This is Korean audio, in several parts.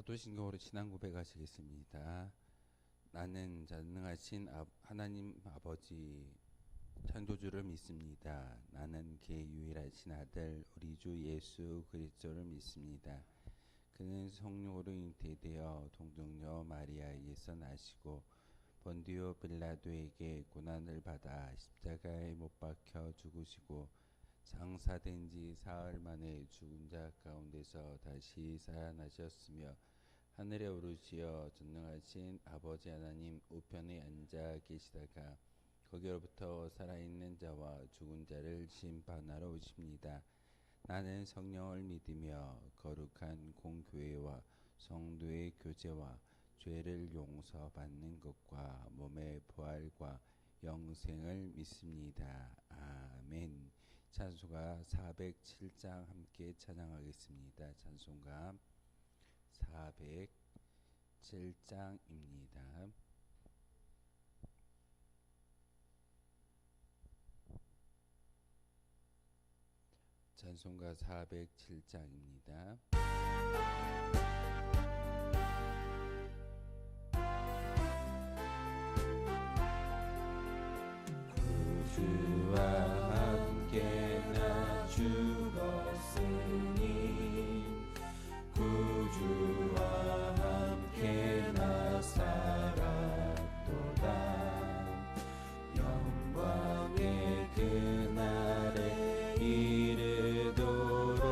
사도신경으로 신앙 고백하시겠습니다. 나는 전능하신 하나님 아버지 창조주를 믿습니다. 나는 그의 유일하신 아들 우리 주 예수 그리스도를 믿습니다. 그는 성령으로 잉태되어 동정녀 마리아에게서 나시고 본디오 빌라도에게 고난을 받아 십자가에 못 박혀 죽으시고 장사된 지 사흘 만에 죽은 자 가운데서 다시 살아나셨으며 하늘에 오르시어 전능하신 아버지 하나님 우편에 앉아 계시다가 거기로부터 살아있는 자와 죽은 자를 심판하러 오십니다. 나는 성령을 믿으며 거룩한 공교회와 성도의 교제와 죄를 용서받는 것과 몸의 부활과 영생을 믿습니다. 아멘. 찬송가 407장 함께 찬양하겠습니다. 찬송가 407장입니다. 찬송가 407장입니다. 구주와 함께 나 죽었으니 구주와 함께 나 살았도다. 영광의 그날에 이르도록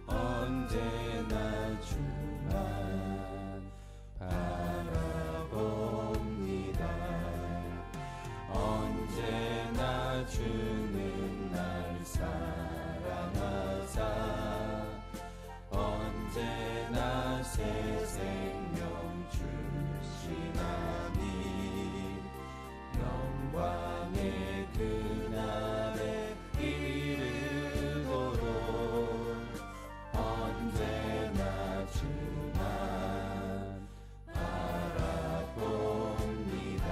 언제나 주만 바라봅니다. 언제나 주는 날 사랑하사 언제나 새 생명 주시나니 영광의 그날에 이르도록 언제나 주만 바라봅니다.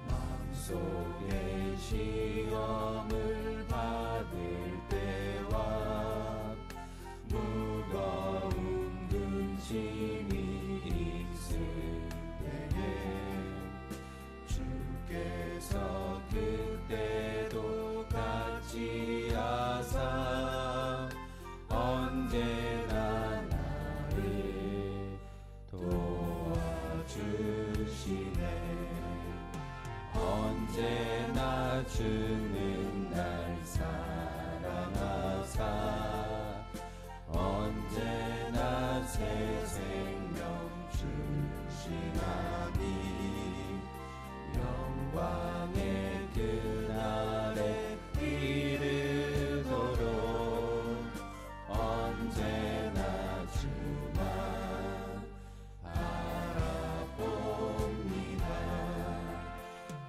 마음속에 시험을 받을 때와 무거운 근심이 있을 때에 주께서 그때도 같이 하사 언제나 나를 도와주시네. 언제나 주는 날 사랑하사 언제나 새 생명 주시나니 영광의 그날에 이르도록 언제나 주만 바라봅니다.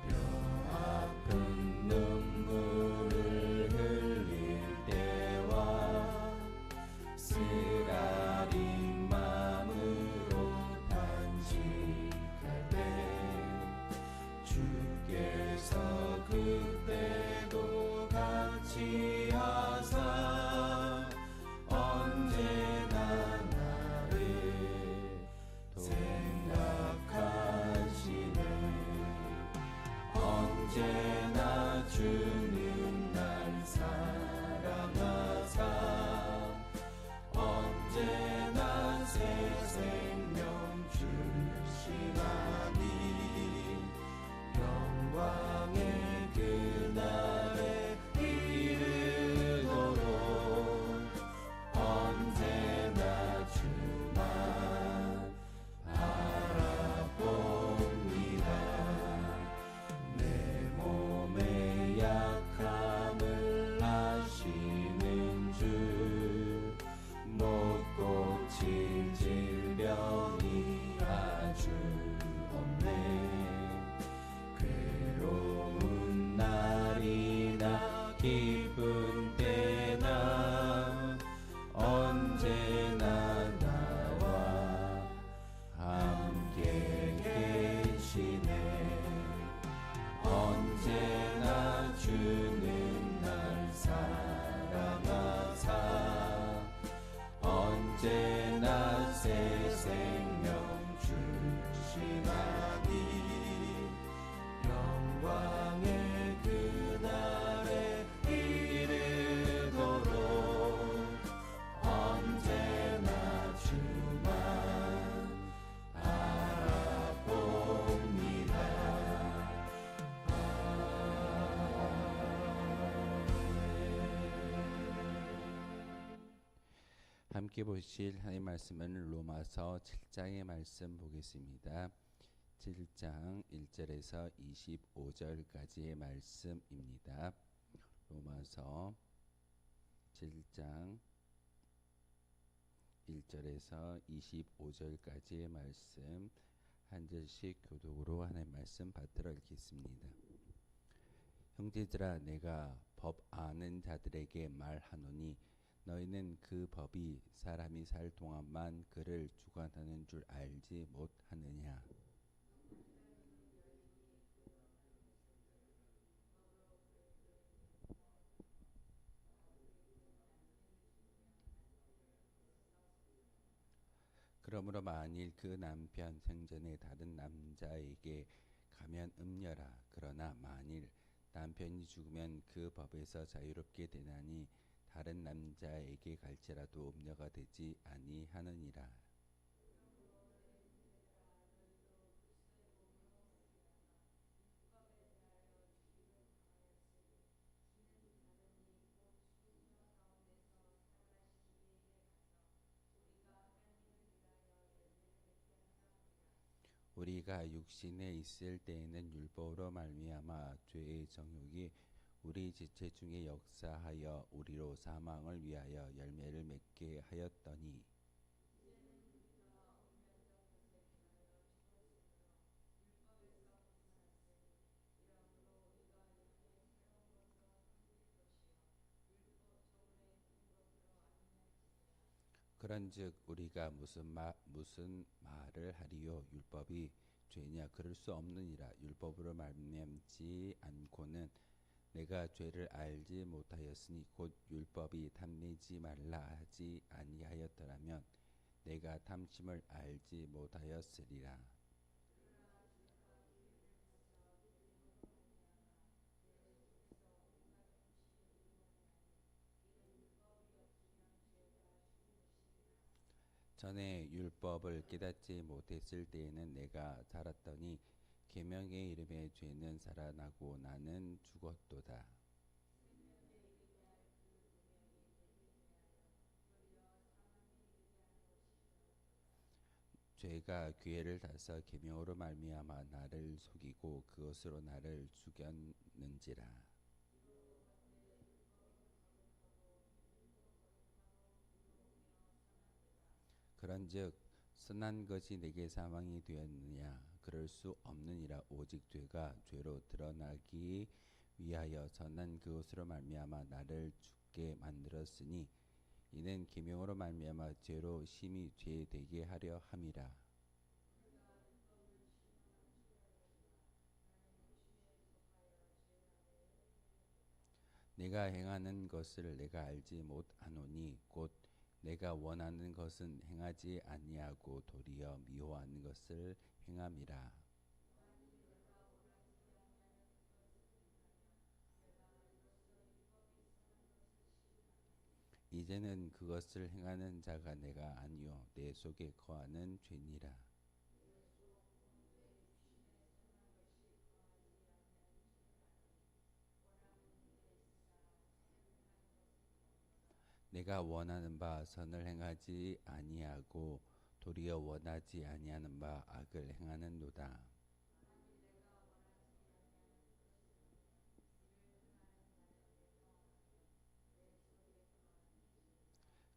뼈아픈 눈물을 흘릴 때와 쓰라린 마음으로 탄식할 때 주께서 그때도 같이 하사 언제나 나를 생각하시네. 언제나 주는 날 사랑하사 언제나 새 생명 주시나니 영광의 그날에 이르도록 언제나 주만 바라봅니다. 내 몸의 약함을 아시는 주 못 고칠 질병이 아주 없네. 괴로운 날이나 기쁜 때나 언제나 나와 함께 계시네. 언제나 주는 날 사랑하사 언제나 새 생명 주시나니 영광의 그날에 이르도록 언제나 주만 바라봅니다. 함께 보실 하나님 말씀은 로마서 7장의 말씀 보겠습니다. 7장 1절에서 25절까지의 말씀입니다. 로마서 7장 1절에서 25절까지의 말씀 한 절씩 교독으로 하나님 말씀 받들어 읽겠습니다. 형제들아, 내가 법 아는 자들에게 말하노니 너희는 그 법이 사람이 살 동안만 그를 주관하는 줄 알지 못하느냐. 그러므로 만일 그 남편 생전에 다른 남자에게 가면 음녀라. 그러나 만일 남편이 죽으면 그 법에서 자유롭게 되나니 다른 남자에게 갈지라도 음녀가 되지 아니하느니라. 우리가 육신에 있을 때에는 율법으로 말미암아 죄의 정욕이 우리 지체 중에 역사하여 우리로 사망을 위하여 열매를 맺게 하였더니 그런즉 우리가 무슨 말을 하리요? 율법이 죄냐? 그럴 수 없느니라. 율법으로 말미암지 않고는 내가 죄를 알지 못하였으니 곧 율법이 탐내지 말라 하지 아니하였더라면 내가 탐심을 알지 못하였으리라. 전에 율법을 깨닫지 못했을 때에는 내가 살았더니 계명의 이름의 죄는 살아나고 나는 죽었도다. 죄가 기회를 타서 계명으로 말미암아 나를 속이고 그것으로 나를 죽였는지라. 그런즉 선한 것이 내게 사망이 되었느냐? 그럴 수 없느니라. 오직 죄가 죄로 드러나기 위하여 선한 그것으로 말미암아 나를 죽게 만들었으니 이는 계명으로 말미암아 죄로 심히 죄되게 하려 함이라. 내가 행하는 것을 내가 알지 못하노니 곧 내가 원하는 것은 행하지 아니하고 도리어 미워하는 것을 행함이라. 이제는 그것을 행하는 자가 내가 아니요 내 속에 거하는 죄니라. 내가 원하는 바 선을 행하지 아니하고 도리어 원하지 아니하는 바 악을 행하는도다.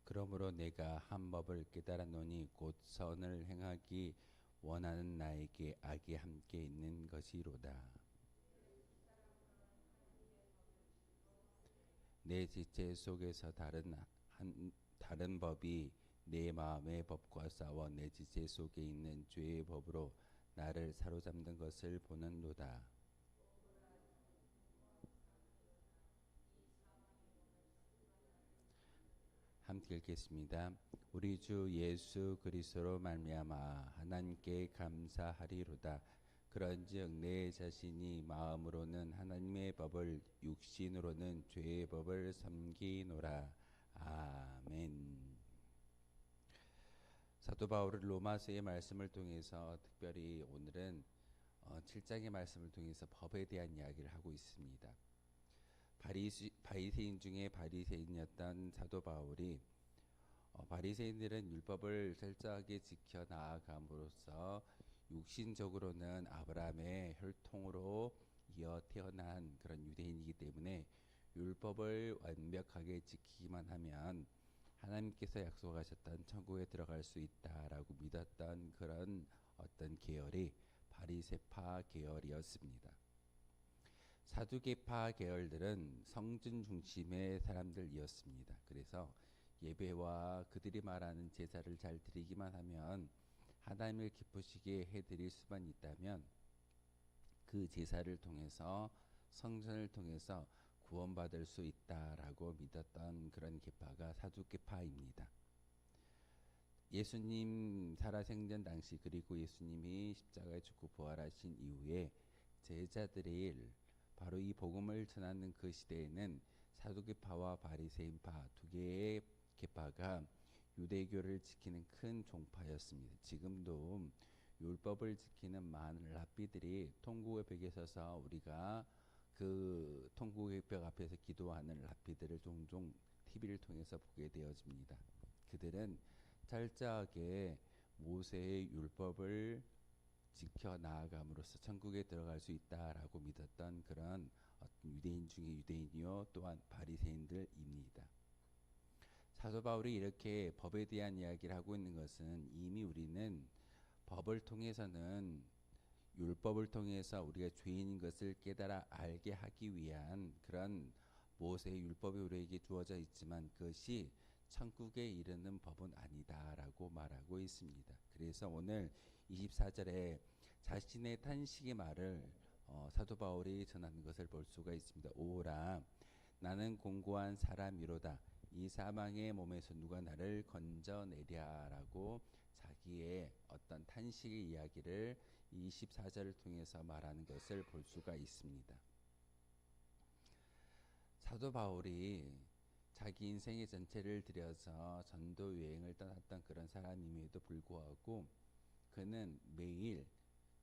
그러므로 내가 한 법을 깨달았노니 곧 선을 행하기 원하는 나에게 악이 함께 있는 것이로다. 내 지체 속에서 다른 법이 내 마음의 법과 싸워 내 지체 속에 있는 죄의 법으로 나를 사로잡는 것을 보는도다. 함께 읽겠습니다. 우리 주 예수 그리스도로 말미암아 하나님께 감사하리로다. 그런즉 내 자신이 마음으로는 하나님의 법을 육신으로는 죄의 법을 섬기노라. 아멘. 사도 바울은 로마서의 말씀을 통해서 특별히 오늘은 7장의 말씀을 통해서 법에 대한 이야기를 하고 있습니다. 바리새인 중에 바리새인이었던 사도 바울이 바리새인들은 율법을 철저하게 지켜 나아감으로써 육신적으로는 아브라함의 혈통으로 이어 태어난 그런 유대인이기 때문에 율법을 완벽하게 지키기만 하면 하나님께서 약속하셨던 천국에 들어갈 수 있다라고 믿었던 그런 어떤 계열이 바리새파 계열이었습니다. 사두개파 계열들은 성전 중심의 사람들이었습니다. 그래서 예배와 그들이 말하는 제사를 잘 드리기만 하면 하나님을 기쁘시게 해드릴 수만 있다면 그 제사를 통해서 성전을 통해서 구원받을 수 있다라고 믿었던 그런 계파가 사두개파입니다. 예수님 살아생전 당시 그리고 예수님이 십자가에 죽고 부활하신 이후에 제자들이 바로 이 복음을 전하는 그 시대에는 사두개파와 바리새인파 두 개의 계파가 유대교를 지키는 큰 종파였습니다. 지금도 율법을 지키는 많은 랍비들이 통곡의 벽에 서서 우리가 그 통곡의 벽 앞에서 기도하는 랍비들을 종종 TV를 통해서 보게 되어집니다. 그들은 철저하게 모세의 율법을 지켜 나아감으로써 천국에 들어갈 수 있다라고 믿었던 그런 어떤 유대인 중에 유대인이요 또한 바리새인들입니다. 사도 바울이 이렇게 법에 대한 이야기를 하고 있는 것은 이미 우리는 법을 통해서는 율법을 통해서 우리가 죄인인 것을 깨달아 알게 하기 위한 그런 모세의 율법이 우리에게 주어져 있지만 그것이 천국에 이르는 법은 아니다라고 말하고 있습니다. 그래서 오늘 24절에 자신의 탄식의 말을 사도 바울이 전하는 것을 볼 수가 있습니다. 오라 나는 공고한 사람이로다. 이 사망의 몸에서 누가 나를 건져내랴라고 자기의 어떤 탄식의 이야기를 24절을 통해서 말하는 것을 볼 수가 있습니다. 사도 바울이 자기 인생의 전체를 들여서 전도 여행을 떠났던 그런 사람임에도 불구하고 그는 매일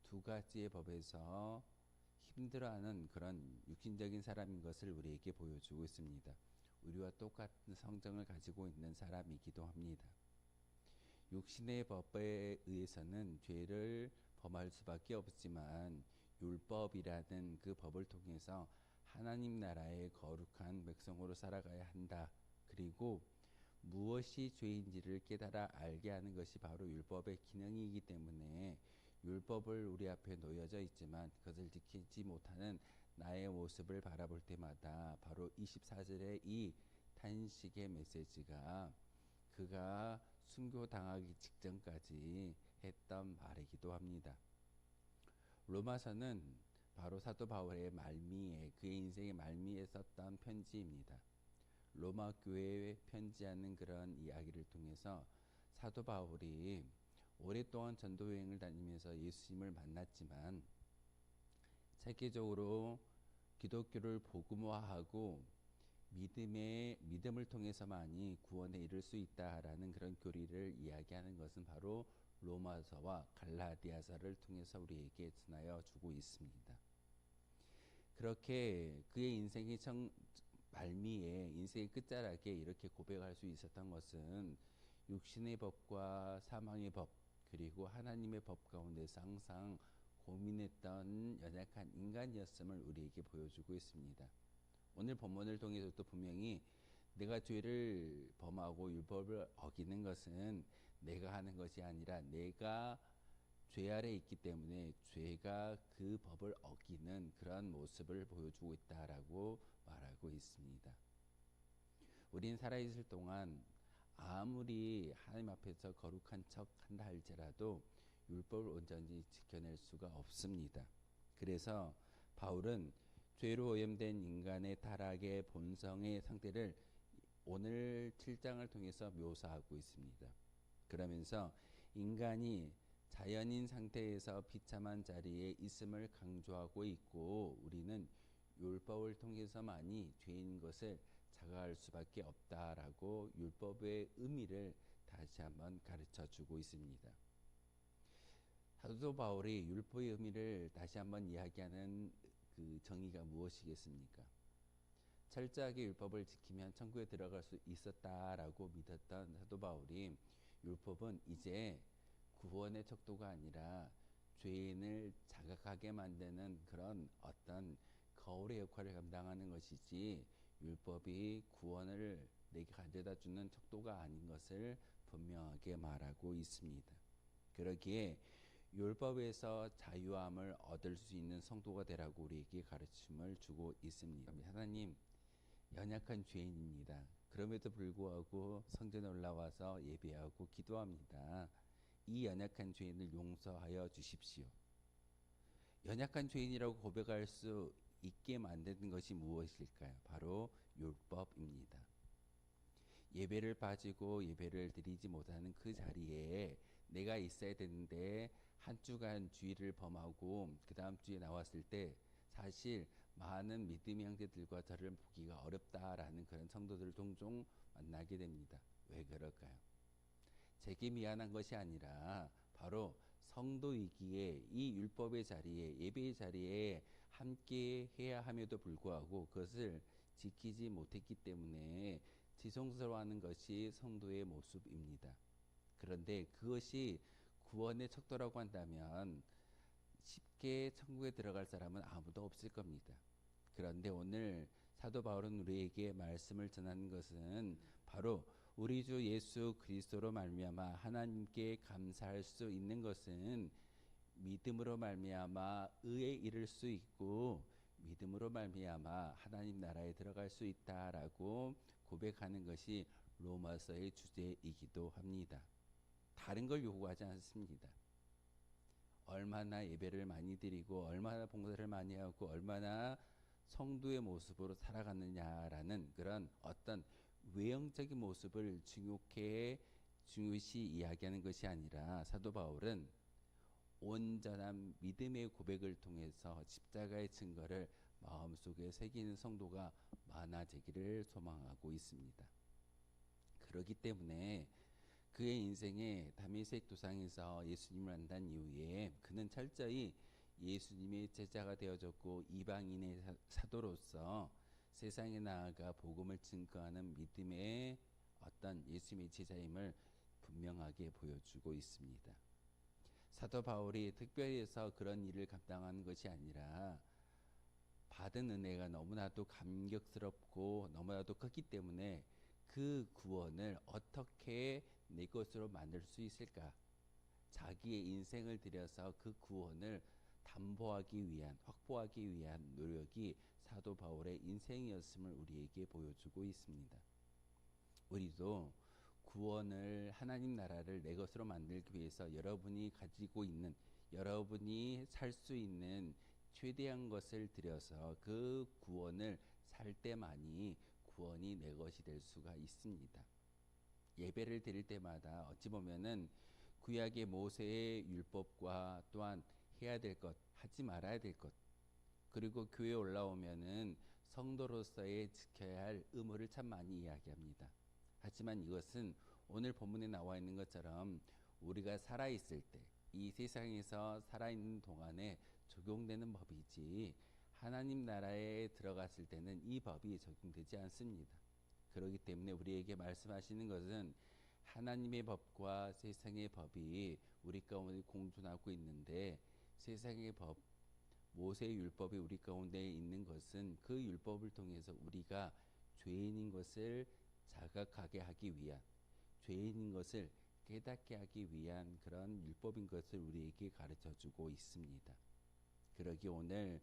두 가지의 법에서 힘들어하는 그런 육신적인 사람인 것을 우리에게 보여주고 있습니다. 우리와 똑같은 성정을 가지고 있는 사람이기도 합니다. 육신의 법에 의해서는 죄를 범할 수밖에 없지만 율법이라는 그 법을 통해서 하나님 나라의 거룩한 백성으로 살아가야 한다. 그리고 무엇이 죄인지를 깨달아 알게 하는 것이 바로 율법의 기능이기 때문에 율법을 우리 앞에 놓여져 있지만 그것을 지키지 못하는 나의 모습을 바라볼 때마다 바로 24절의 이 탄식의 메시지가 그가 순교당하기 직전까지 했던 말이기도 합니다. 로마서는 바로 사도 바울의 말미에 그의 인생의 말미에 썼던 편지입니다. 로마 교회에 편지하는 그런 이야기를 통해서 사도 바울이 오랫동안 전도 여행을 다니면서 예수님을 만났지만 세계적으로 기독교를 복음화하고 믿음을 통해서만이 구원에 이를 수 있다라는 그런 교리를 이야기하는 것은 바로 로마서와 갈라디아서를 통해서 우리에게 전하여 주고 있습니다. 그렇게 그의 인생의 말미에 인생의 끝자락에 이렇게 고백할 수 있었던 것은 육신의 법과 사망의 법 그리고 하나님의 법 가운데서 항상 고민했던 연약한 인간이었음을 우리에게 보여주고 있습니다. 오늘 본문을 통해서도 분명히 내가 죄를 범하고 율법을 어기는 것은 내가 하는 것이 아니라 내가 죄 아래 있기 때문에 죄가 그 법을 어기는 그런 모습을 보여주고 있다라고 말하고 있습니다. 우린 살아있을 동안 아무리 하나님 앞에서 거룩한 척 한다 할지라도 율법을 온전히 지켜낼 수가 없습니다. 그래서 바울은 죄로 오염된 인간의 타락의 본성의 상태를 오늘 7장을 통해서 묘사하고 있습니다. 그러면서 인간이 자연인 상태에서 비참한 자리에 있음을 강조하고 있고 우리는 율법을 통해서만이 죄인 것을 자각할 수밖에 없다라고 율법의 의미를 다시 한번 가르쳐 주고 있습니다. 사도 바울이 율법의 의미를 다시 한번 이야기하는 그 정의가 무엇이겠습니까? 철저하게 율법을 지키면 천국에 들어갈 수 있었다라고 믿었던 사도 바울이 율법은 이제 구원의 척도가 아니라 죄인을 자각하게 만드는 그런 어떤 거울의 역할을 감당하는 것이지 율법이 구원을 내게 가져다 주는 척도가 아닌 것을 분명하게 말하고 있습니다. 그러기에 율법에서 자유함을 얻을 수 있는 성도가 되라고 우리에게 가르침을 주고 있습니다. 하나님, 연약한 죄인입니다. 그럼에도 불구하고 성전에 올라와서 예배하고 기도합니다. 이 연약한 죄인을 용서하여 주십시오. 연약한 죄인이라고 고백할 수 있게 만드는 것이 무엇일까요? 바로 율법입니다. 예배를 빠지고 예배를 드리지 못하는 그 자리에 내가 있어야 되는데 한 주간 주일을 범하고 그 다음 주에 나왔을 때 사실 많은 믿음의 형제들과 저를 보기가 어렵다라는 그런 성도들을 종종 만나게 됩니다. 왜 그럴까요? 제게 미안한 것이 아니라 바로 성도이기에 이 율법의 자리에 예배의 자리에 함께 해야 함에도 불구하고 그것을 지키지 못했기 때문에 지성스러워하는 것이 성도의 모습입니다. 그런데 그것이 구원의 척도라고 한다면 쉽게 천국에 들어갈 사람은 아무도 없을 겁니다. 그런데 오늘 사도 바울은 우리에게 말씀을 전하는 것은 바로 우리 주 예수 그리스도로 말미암아 하나님께 감사할 수 있는 것은 믿음으로 말미암아 의에 이를 수 있고 믿음으로 말미암아 하나님 나라에 들어갈 수 있다라고 고백하는 것이 로마서의 주제이기도 합니다. 다른 걸 요구하지 않습니다. 얼마나 예배를 많이 드리고 얼마나 봉사를 많이 하고 얼마나 성도의 모습으로 살아가느냐라는 그런 어떤 외형적인 모습을 중요시 이야기하는 것이 아니라 사도 바울은 온전한 믿음의 고백을 통해서 십자가의 증거를 마음속에 새기는 성도가 많아지기를 소망하고 있습니다. 그렇기 때문에 그의 인생에 다메섹 도상에서 예수님을 만난 이후에 그는 철저히 예수님의 제자가 되어졌고 이방인의 사도로서 세상에 나아가 복음을 증거하는 믿음의 어떤 예수님의 제자임을 분명하게 보여주고 있습니다. 사도 바울이 특별히 해서 그런 일을 감당하는 것이 아니라 받은 은혜가 너무나도 감격스럽고 너무나도 컸기 때문에 그 구원을 어떻게 내 것으로 만들 수 있을까? 자기의 인생을 들여서 그 구원을 담보하기 위한, 확보하기 위한 노력이 사도 바울의 인생이었음을 우리에게 보여주고 있습니다. 우리도 구원을 하나님 나라를 내 것으로 만들기 위해서 여러분이 가지고 있는 여러분이 살 수 있는 최대한 것을 들여서 그 구원을 살 때만이 구원이 내 것이 될 수가 있습니다. 예배를 드릴 때마다 어찌 보면은 구약의 모세의 율법과 또한 해야 될 것, 하지 말아야 될 것, 그리고 교회에 올라오면은 성도로서의 지켜야 할 의무를 참 많이 이야기합니다. 하지만 이것은 오늘 본문에 나와 있는 것처럼 우리가 살아있을 때, 이 세상에서 살아있는 동안에 적용되는 법이지 하나님 나라에 들어갔을 때는 이 법이 적용되지 않습니다. 그렇기 때문에 우리에게 말씀하시는 것은 하나님의 법과 세상의 법이 우리 가운데 공존하고 있는데 세상의 법, 모세의 율법이 우리 가운데 있는 것은 그 율법을 통해서 우리가 죄인인 것을 자각하게 하기 위한, 죄인인 것을 깨닫게 하기 위한 그런 율법인 것을 우리에게 가르쳐주고 있습니다. 그러기 오늘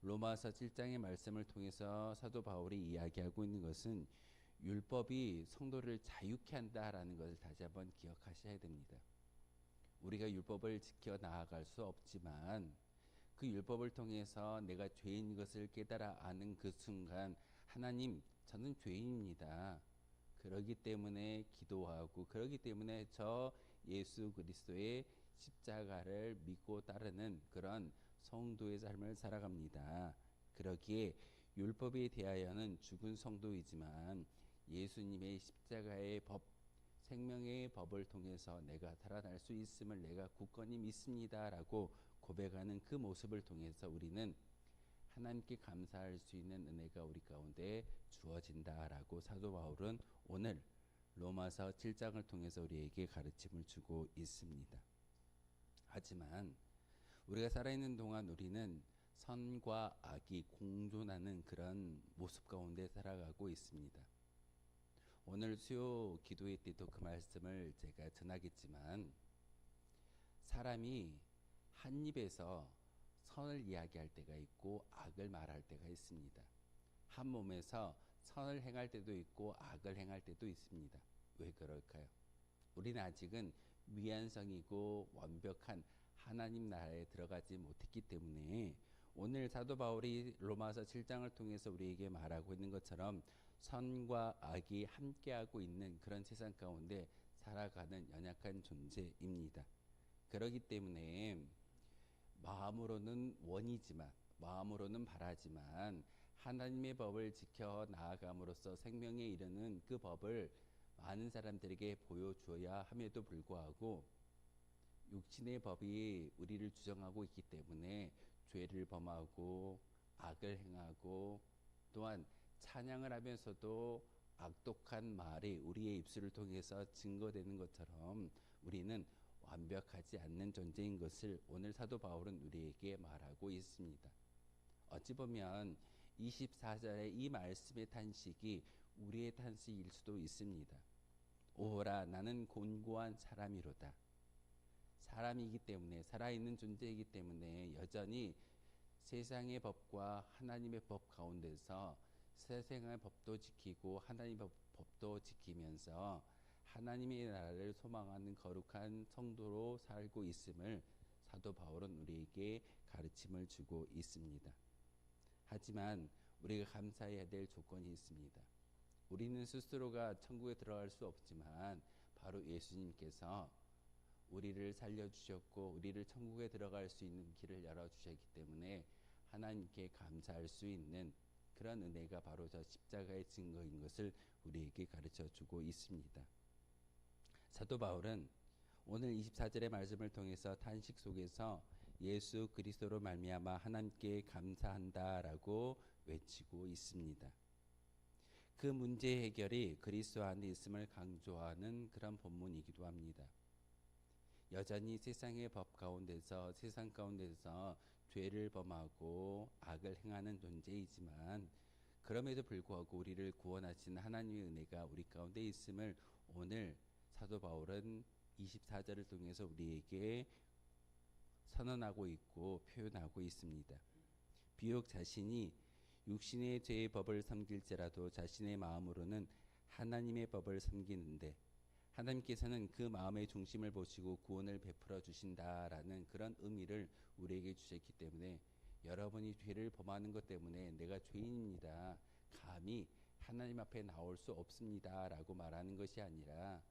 로마서 7장의 말씀을 통해서 사도 바울이 이야기하고 있는 것은 율법이 성도를 자유케 한다라는 것을 다시 한번 기억하셔야 됩니다. 우리가 율법을 지켜 나아갈 수 없지만 그 율법을 통해서 내가 죄인 것을 깨달아 아는 그 순간 하나님, 저는 죄인입니다. 그러기 때문에 기도하고 그러기 때문에 저 예수 그리스도의 십자가를 믿고 따르는 그런 성도의 삶을 살아갑니다. 그러기에 율법에 대하여는 죽은 성도이지만 예수님의 십자가의 법, 생명의 법을 통해서 내가 살아날 수 있음을 내가 굳건히 믿습니다라고 고백하는 그 모습을 통해서 우리는 하나님께 감사할 수 있는 은혜가 우리 가운데 주어진다라고 사도 바울은 오늘 로마서 7장을 통해서 우리에게 가르침을 주고 있습니다. 하지만 우리가 살아있는 동안 우리는 선과 악이 공존하는 그런 모습 가운데 살아가고 있습니다. 오늘 수요 기도회 때도 그 말씀을 제가 전하겠지만 사람이 한 입에서 선을 이야기할 때가 있고 악을 말할 때가 있습니다. 한 몸에서 선을 행할 때도 있고 악을 행할 때도 있습니다. 왜 그럴까요? 우리는 아직은 미완성이고 완벽한 하나님 나라에 들어가지 못했기 때문에 오늘 사도 바울이 로마서 7장을 통해서 우리에게 말하고 있는 것처럼 선과 악이 함께하고 있는 그런 세상 가운데 살아가는 연약한 존재입니다. 그렇기 때문에 마음으로는 원이지만 마음으로는 바라지만 하나님의 법을 지켜 나아감으로써 생명에 이르는 그 법을 많은 사람들에게 보여주어야 함에도 불구하고 육신의 법이 우리를 주장하고 있기 때문에 죄를 범하고 악을 행하고 또한 찬양을 하면서도 악독한 말이 우리의 입술을 통해서 증거되는 것처럼 우리는 완벽하지 않는 존재인 것을 오늘 사도 바울은 우리에게 말하고 있습니다. 어찌 보면 24절의 이 말씀의 탄식이 우리의 탄식일 수도 있습니다. 오호라 나는 곤고한 사람이로다. 사람이기 때문에 살아있는 존재이기 때문에 여전히 세상의 법과 하나님의 법 가운데서 세상의 법도 지키고 하나님의 법도 지키면서 하나님의 나라를 소망하는 거룩한 성도로 살고 있음을 사도 바울은 우리에게 가르침을 주고 있습니다. 하지만 우리가 감사해야 될 조건이 있습니다. 우리는 스스로가 천국에 들어갈 수 없지만 바로 예수님께서 우리를 살려주셨고 우리를 천국에 들어갈 수 있는 길을 열어주셨기 때문에 하나님께 감사할 수 있는 그런 은혜가 바로 저 십자가의 증거인 것을 우리에게 가르쳐주고 있습니다. 사도 바울은 오늘 24절의 말씀을 통해서 탄식 속에서 예수 그리스도로 말미암아 하나님께 감사한다라고 외치고 있습니다. 그 문제 해결이 그리스도 안에 있음을 강조하는 그런 본문이기도 합니다. 여전히 세상의 법 가운데서 세상 가운데서 죄를 범하고 악을 행하는 존재이지만 그럼에도 불구하고 우리를 구원하신 하나님의 은혜가 우리 가운데 있음을 오늘 사도 바울은 24절을 통해서 우리에게 선언하고 있고 표현하고 있습니다. 비록 자신이 육신의 죄의 법을 섬길지라도 자신의 마음으로는 하나님의 법을 섬기는데 하나님께서는 그 마음의 중심을 보시고 구원을 베풀어 주신다라는 그런 의미를 우리에게 주셨기 때문에 여러분이 죄를 범하는 것 때문에 내가 죄인입니다. 감히 하나님 앞에 나올 수 없습니다. 라고 말하는 것이 아니라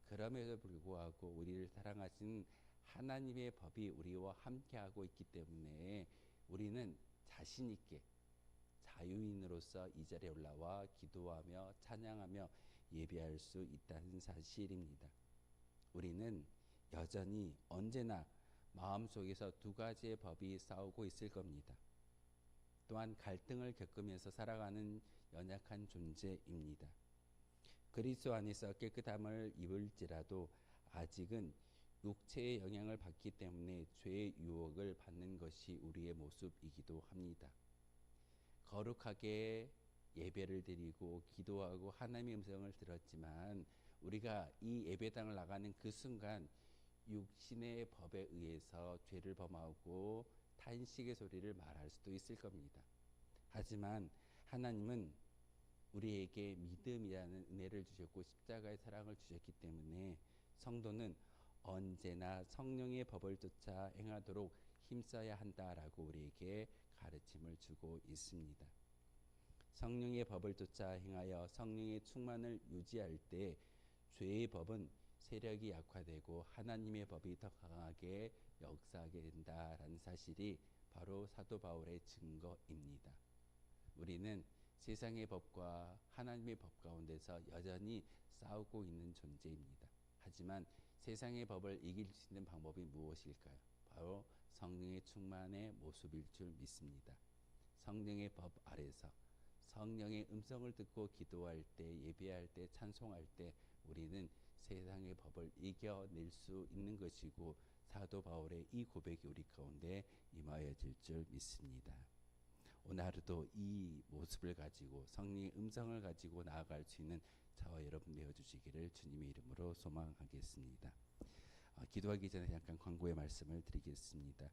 그럼에도 불구하고 우리를 사랑하신 하나님의 법이 우리와 함께하고 있기 때문에 우리는 자신 있게 자유인으로서 이 자리에 올라와 기도하며 찬양하며 예배할 수 있다는 사실입니다. 우리는 여전히 언제나 마음속에서 두 가지의 법이 싸우고 있을 겁니다. 또한 갈등을 겪으면서 살아가는 연약한 존재입니다. 그리스도 안에서 깨끗함을 입을지라도 아직은 육체의 영향을 받기 때문에 죄의 유혹을 받는 것이 우리의 모습이기도 합니다. 거룩하게 예배를 드리고 기도하고 하나님의 음성을 들었지만 우리가 이 예배당을 나가는 그 순간 육신의 법에 의해서 죄를 범하고 탄식의 소리를 말할 수도 있을 겁니다. 하지만 하나님은 우리에게 믿음이라는 은혜를 주셨고 십자가의 사랑을 주셨기 때문에 성도는 언제나 성령의 법을 쫓아 행하도록 힘써야 한다라고 우리에게 가르침을 주고 있습니다. 성령의 법을 쫓아 행하여 성령의 충만을 유지할 때 죄의 법은 세력이 약화되고 하나님의 법이 더 강하게 역사하게 된다라는 사실이 바로 사도 바울의 증거입니다. 우리는 세상의 법과 하나님의 법 가운데서 여전히 싸우고 있는 존재입니다. 하지만 세상의 법을 이길 수 있는 방법이 무엇일까요? 바로 성령의 충만의 모습일 줄 믿습니다. 성령의 법 아래서 성령의 음성을 듣고 기도할 때, 예배할 때, 찬송할 때 우리는 세상의 법을 이겨낼 수 있는 것이고 사도 바울의 이 고백이 우리 가운데 임하여질 줄 믿습니다. 오늘 하루도 이 모습을 가지고 성령의 음성을 가지고 나아갈 수 있는 저와 여러분 되어주시기를 주님의 이름으로 소망하겠습니다. 기도하기 전에 잠깐 광고의 말씀을 드리겠습니다.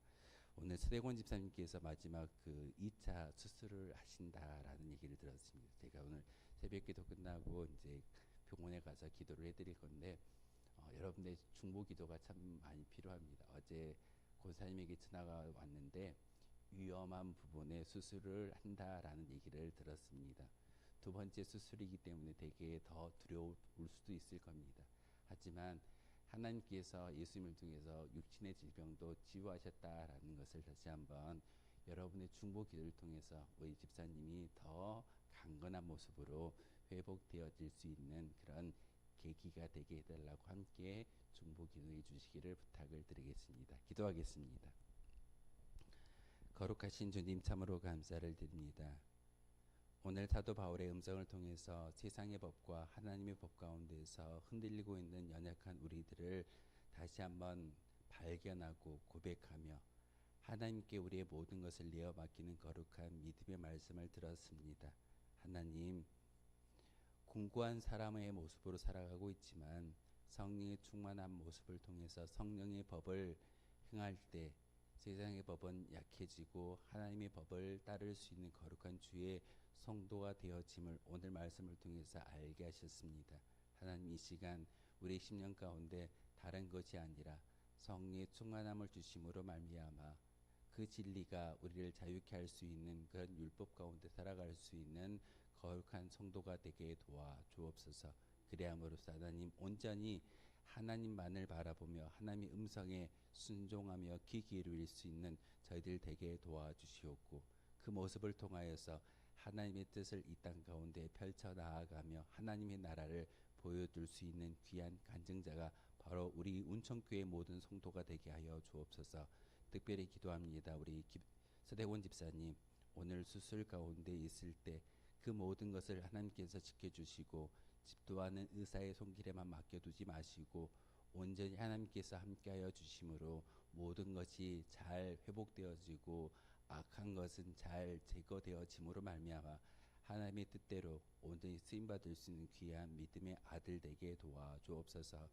오늘 서대권 집사님께서 마지막 그 2차 수술을 하신다라는 얘기를 들었습니다. 제가 오늘 새벽기도 끝나고 이제 병원에 가서 기도를 해드릴 건데 여러분의 중보 기도가 참 많이 필요합니다. 어제 권사님에게 전화가 왔는데 위험한 부분에 수술을 한다라는 얘기를 들었습니다. 두 번째 수술이기 때문에 되게 더 두려울 수도 있을 겁니다. 하지만 하나님께서 예수님을 통해서 육신의 질병도 치유하셨다라는 것을 다시 한번 여러분의 중보 기도를 통해서 우리 집사님이 더 강건한 모습으로 회복되어질 수 있는 그런 계기가 되게 해달라고 함께 중보 기도해 주시기를 부탁을 드리겠습니다. 기도하겠습니다. 거룩하신 주님 참으로 감사를 드립니다. 오늘 사도 바울의 음성을 통해서 세상의 법과 하나님의 법 가운데서 흔들리고 있는 연약한 우리들을 다시 한번 발견하고 고백하며 하나님께 우리의 모든 것을 내어 맡기는 거룩한 믿음의 말씀을 들었습니다. 하나님, 궁고한 사람의 모습으로 살아가고 있지만 성령의 충만한 모습을 통해서 성령의 법을 행할 때 세상의 법은 약해지고 하나님의 법을 따를 수 있는 거룩한 주의 성도가 되어짐을 오늘 말씀을 통해서 알게 하셨습니다. 하나님, 이 시간 우리 10년 가운데 다른 것이 아니라 성령의 충만함을 주심으로 말미암아 그 진리가 우리를 자유케 할 수 있는 그런 율법 가운데 살아갈 수 있는 거룩한 성도가 되게 도와 주옵소서. 그래야므로써 하나님 온전히 하나님만을 바라보며 하나님의 음성에 순종하며 귀 기울일 수 있는 저희들 되게 도와주시옵고 그 모습을 통하여서 하나님의 뜻을 이 땅 가운데 펼쳐 나아가며 하나님의 나라를 보여줄 수 있는 귀한 간증자가 바로 우리 운천교회 모든 성도가 되게 하여 주옵소서. 특별히 기도합니다. 우리 서대원 집사님 오늘 수술 가운데 있을 때 그 모든 것을 하나님께서 지켜주시고 집도하는 의사의 손길에만 맡겨두지 마시고 온전히 하나님께서 함께하여 주심으로 모든 것이 잘 회복되어지고 악한 것은 잘 제거되어짐으로 말미암아 하나님의 뜻대로 온전히 쓰임받을 수 있는 귀한 믿음의 아들 되게 도와주옵소서.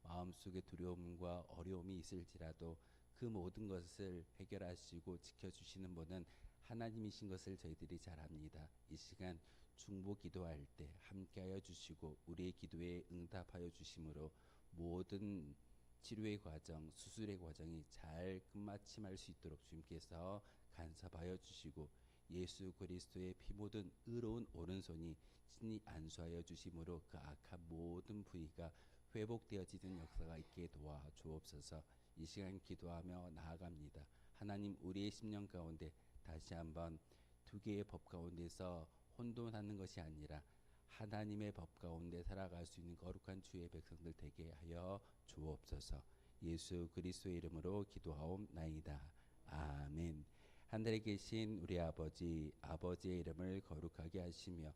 마음속에 두려움과 어려움이 있을지라도 그 모든 것을 해결하시고 지켜주시는 분은 하나님이신 것을 저희들이 잘 압니다. 이 시간 중보 기도할 때 함께하여 주시고 우리의 기도에 응답하여 주심으로 모든 치료의 과정, 수술의 과정이 잘 끝마침할 수 있도록 주님께서 간섭하여 주시고 예수 그리스도의 피 묻은 의로운 오른손이 친히 안수하여 주심으로 그 악한 모든 부위가 회복되어지는 역사가 있게 도와 주옵소서. 이 시간 기도하며 나아갑니다. 하나님, 우리의 10년 가운데 다시 한번 두 개의 법 가운데서 혼돈하는 것이 아니라 하나님의 법 가운데 살아갈 수 있는 거룩한 주의 백성들 되게 하여 주옵소서. 예수 그리스도의 이름으로 기도하옵나이다. 아멘. 하늘에 계신 우리 아버지, 아버지의 이름을 거룩하게 하시며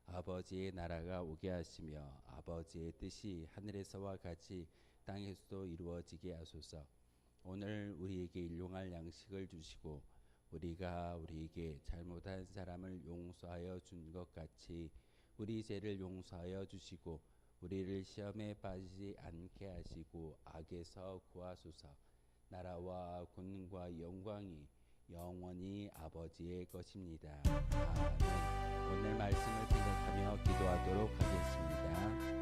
아버지의 나라가 오게 하시며 아버지의 뜻이 하늘에서와 같이 땅에서도 이루어지게 하소서. 오늘 우리에게 일용할 양식을 주시고 우리가 우리에게 잘못한 사람을 용서하여 준 것 같이 우리 죄를 용서하여 주시고 우리를 시험에 빠지지 않게 하시고 악에서 구하소서. 나라와 권능과 영광이 영원히 아버지의 것입니다. 아멘. 오늘 말씀을 생각하며 기도하도록 하겠습니다.